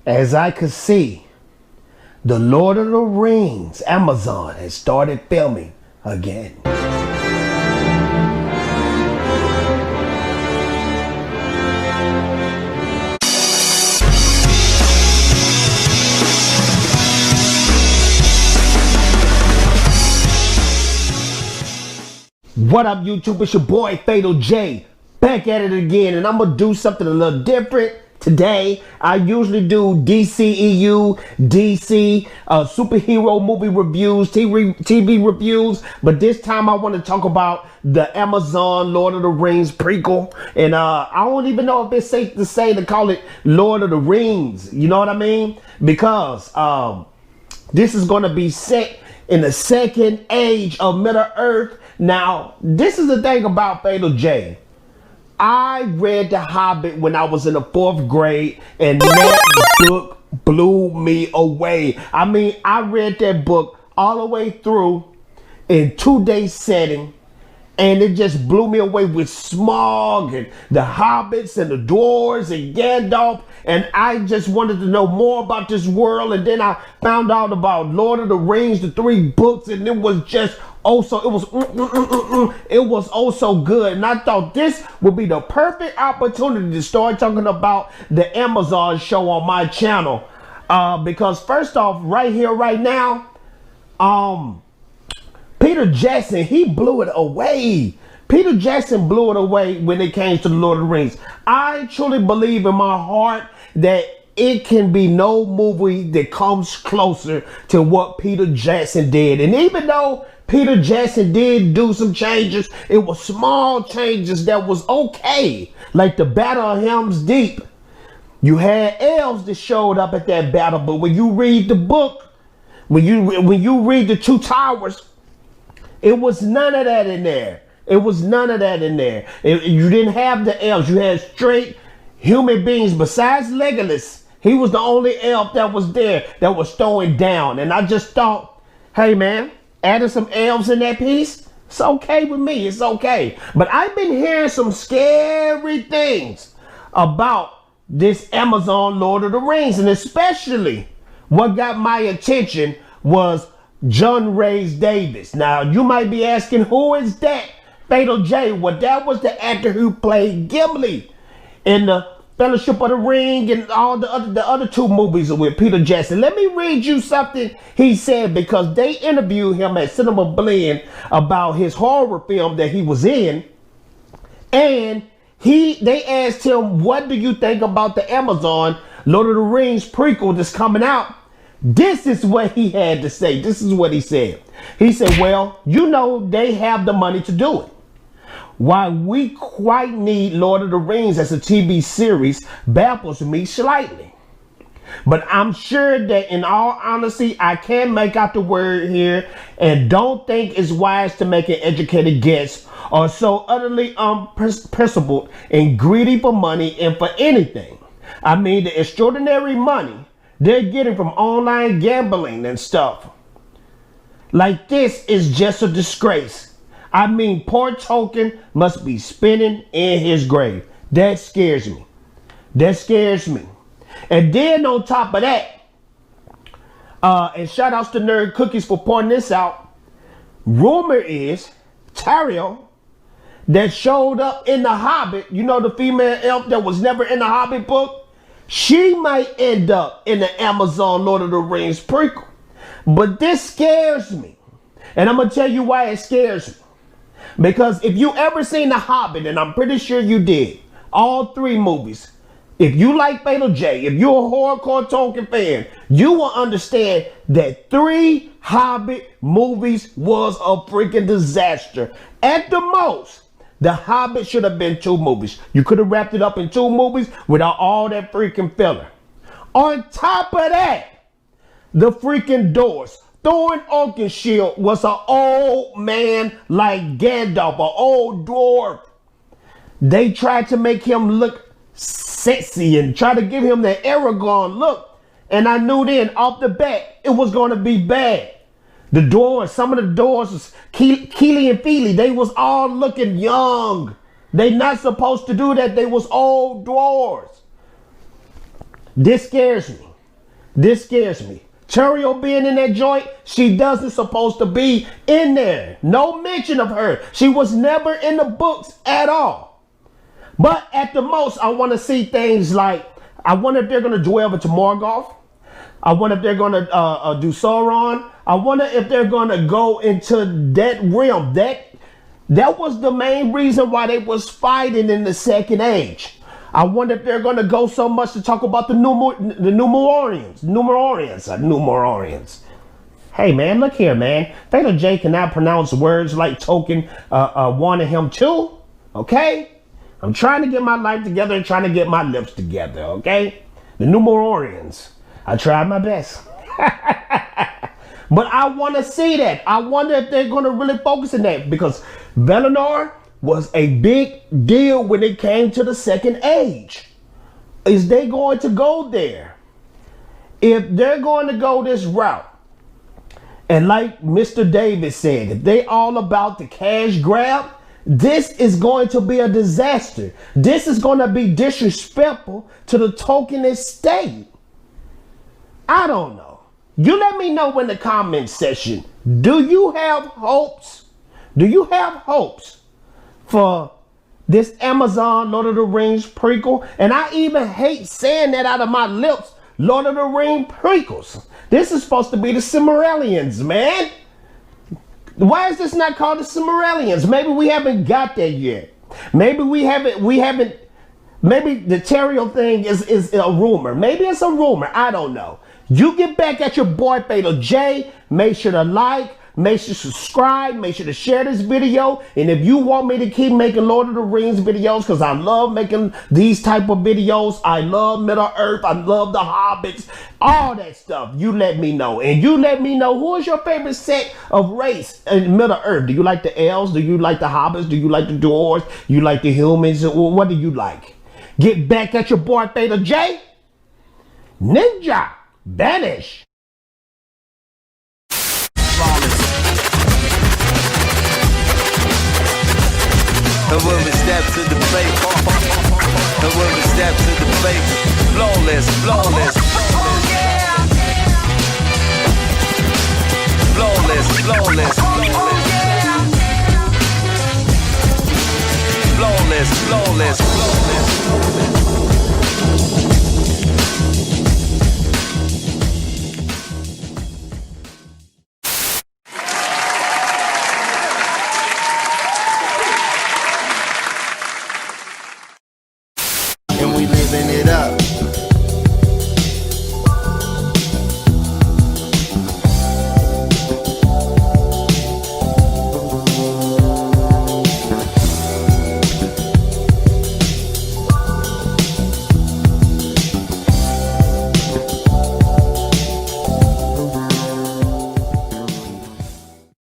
As I could see, the Lord of the Rings, Amazon, has started filming again. What up, YouTube? It's your boy Fatal J, back at it again, and I'm gonna do something a little different today. I usually do DCEU, DC, superhero movie reviews, TV reviews, but this time I want to talk about the Amazon Lord of the Rings prequel. And I don't even know if it's safe to say to call it Lord of the Rings, you know what I mean? Because this is going to be set in the second age of Middle Earth. Now, this is the thing about Fatal J. I read The Hobbit when I was in the 4th grade, and that book blew me away. I mean, I read that book all the way through in 2-day setting, and it just blew me away with Smaug and the hobbits and the dwarves and Gandalf, and I just wanted to know more about this world. And then I found out about Lord of the Rings, the 3 books, and it was just it was oh so good. And I thought this would be the perfect opportunity to start talking about the Amazon show on my channel, because first off, right here, right now, Peter Jackson, he blew it away. Peter Jackson blew it away when it came to the Lord of the Rings. I truly believe in my heart that it can be no movie that comes closer to what Peter Jackson did. And even though Peter Jackson did do some changes, it was small changes that was okay. Like the Battle of Helm's Deep. You had elves that showed up at that battle, but when you read the book, when you read the Two Towers, it was none of that in there. It was none of that in there. You didn't have the elves. You had straight human beings. Besides Legolas, he was the only elf that was there that was throwing down. And I just thought, hey man, adding some elves in that piece, it's okay with me. It's okay. But I've been hearing some scary things about this Amazon Lord of the Rings. And especially what got my attention was John Rhyes-Davis. Now, you might be asking, who is that? Fatal J. Well, that was the actor who played Gimli in the Fellowship of the Ring and all the other 2 movies with Peter Jackson. Let me read you something he said, because they interviewed him at Cinema Blend about his horror film that he was in, and they asked him, what do you think about the Amazon Lord of the Rings prequel that's coming out? This is what he had to say. This is what he said. He said, well, you know, they have the money to do it. Why we quite need Lord of the Rings as a TV series baffles me slightly. But I'm sure that in all honesty, I can make out the word here and don't think it's wise to make an educated guess or so utterly unprincipled and greedy for money and for anything. I mean, the extraordinary money they're getting from online gambling and stuff like this is just a disgrace. I mean, poor Tolkien must be spinning in his grave. That scares me. That scares me. And then on top of that, and shout outs to Nerd Cookies for pointing this out, rumor is Tauriel that showed up in The Hobbit, you know, the female elf that was never in the Hobbit book, she might end up in the Amazon Lord of the Rings prequel. But this scares me. And I'm going to tell you why it scares me. Because if you ever seen The Hobbit, and I'm pretty sure you did, all 3 movies, if you like Fatal J, if you're a hardcore Tolkien fan, you will understand that 3 Hobbit movies was a freaking disaster. At the most, The Hobbit should have been 2 movies. You could have wrapped it up in 2 movies without all that freaking filler. On top of that, the freaking doors. Thorin Oakenshield was an old man like Gandalf, an old dwarf. They tried to make him look sexy and try to give him the Aragorn look. And I knew then off the bat it was going to be bad. The doors, some of the doors was Keely and Feely. They was all looking young. They not supposed to do that. They was old dwarves. This scares me. This scares me. Cheerio being in that joint, she doesn't supposed to be in there. No mention of her. She was never in the books at all. But at the most, I want to see things like, I wonder if they're going to dwell into Morgoth. I wonder if they're going to do Sauron. I wonder if they're going to go into that realm. That was the main reason why they was fighting in the Second Age. I wonder if they're going to go so much to talk about the Numerorians. Hey, man, look here, man. Fatal J cannot pronounce words like Tolkien wanted him to, okay? I'm trying to get my life together and trying to get my lips together, okay? The Numerorians. I tried my best. But I want to see that. I wonder if they're going to really focus on that, because Valinor was a big deal when it came to the Second Age. Is they going to go there? If they're going to go this route, and like Mr. Davis said, if they all about the cash grab, this is going to be a disaster. This is going to be disrespectful to the Tolkien estate. I don't know. You let me know in the comment section. Do you have hopes? Do you have hopes for this Amazon Lord of the Rings prequel? And I even hate saying that out of my lips. Lord of the Rings prequels. This is supposed to be the Silmarillions, man. Why is this not called the Silmarillions? Maybe we haven't got there yet. Maybe we haven't, maybe the Terrio thing is a rumor. Maybe it's a rumor. I don't know. You get back at your boy Fatal J. Make sure to like, make sure to subscribe, make sure to share this video. And if you want me to keep making Lord of the Rings videos, because I love making these type of videos, I love Middle Earth, I love the Hobbits, all that stuff, you let me know. And you let me know, who is your favorite set of race in Middle Earth? Do you like the elves? Do you like the hobbits? Do you like the dwarves? You like the humans? What do you like? Get back at your boy Fatal J. Ninja Vanish. And when we step to the plate, and when we step to the plate, flawless, flawless, flawless, flawless, flawless, flawless, flawless.